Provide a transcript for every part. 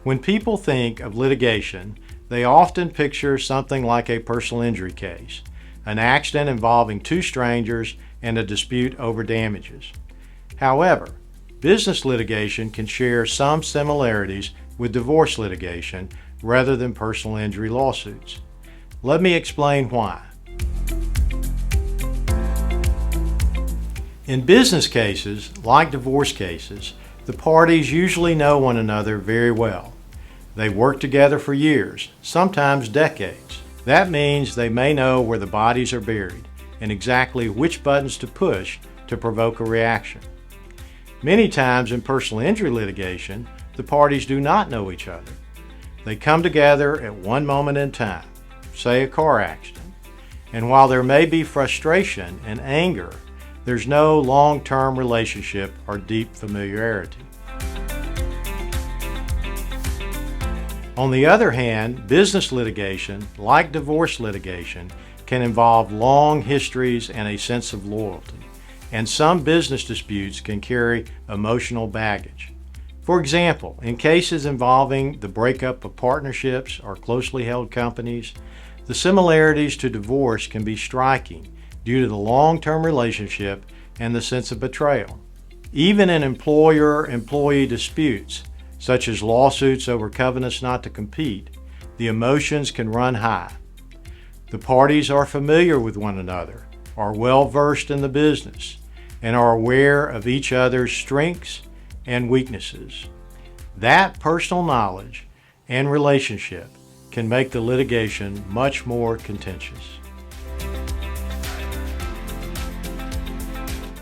When people think of litigation, they often picture something like a personal injury case, an accident involving two strangers and a dispute over damages. However, business litigation can share some similarities with divorce litigation rather than personal injury lawsuits. Let me explain why. In business cases, like divorce cases, the parties usually know one another very well. They work together for years, sometimes decades. That means they may know where the bodies are buried and exactly which buttons to push to provoke a reaction. Many times in personal injury litigation, the parties do not know each other. They come together at one moment in time, say a car accident, and while there may be frustration and anger, there's no long-term relationship or deep familiarity. On the other hand, business litigation, like divorce litigation, can involve long histories and a sense of loyalty, and some business disputes can carry emotional baggage. For example, in cases involving the breakup of partnerships or closely held companies, the similarities to divorce can be striking due to the long-term relationship and the sense of betrayal. Even in employer-employee disputes, such as lawsuits over covenants not to compete, the emotions can run high. The parties are familiar with one another, are well-versed in the business, and are aware of each other's strengths and weaknesses. That personal knowledge and relationship can make the litigation much more contentious.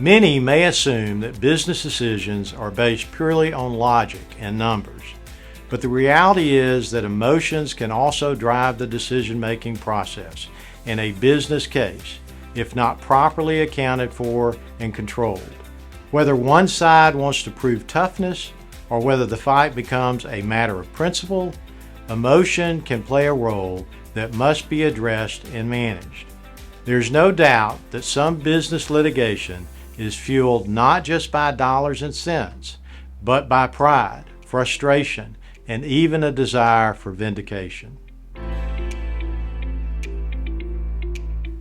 Many may assume that business decisions are based purely on logic and numbers, but the reality is that emotions can also drive the decision-making process in a business case if not properly accounted for and controlled. Whether one side wants to prove toughness or whether the fight becomes a matter of principle, emotion can play a role that must be addressed and managed. There's no doubt that some business litigation is fueled not just by dollars and cents, but by pride, frustration, and even a desire for vindication.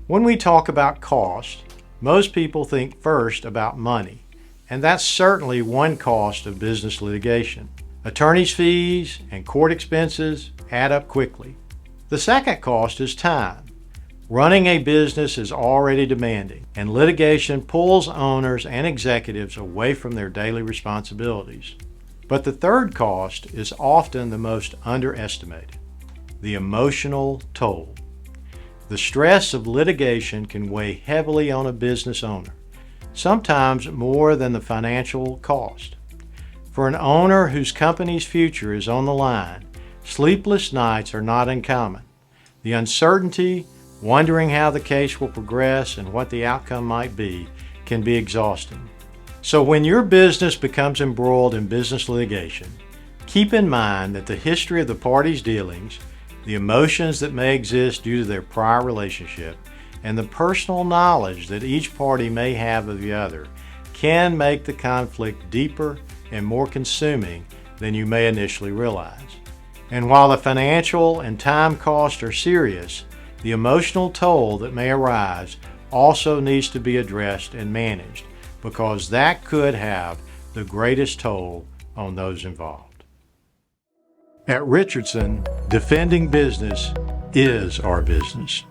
When we talk about cost, most people think first about money, and that's certainly one cost of business litigation. Attorney's fees and court expenses add up quickly. The second cost is time. Running a business is already demanding, and litigation pulls owners and executives away from their daily responsibilities. But the third cost is often the most underestimated: the emotional toll. The stress of litigation can weigh heavily on a business owner, sometimes more than the financial cost. For an owner whose company's future is on the line, sleepless nights are not uncommon. The uncertainty, wondering how the case will progress and what the outcome might be, can be exhausting. So when your business becomes embroiled in business litigation, keep in mind that the history of the parties' dealings, the emotions that may exist due to their prior relationship, and the personal knowledge that each party may have of the other can make the conflict deeper and more consuming than you may initially realize. And while the financial and time costs are serious, the emotional toll that may arise also needs to be addressed and managed, because that could have the greatest toll on those involved. At Richardson, defending business is our business.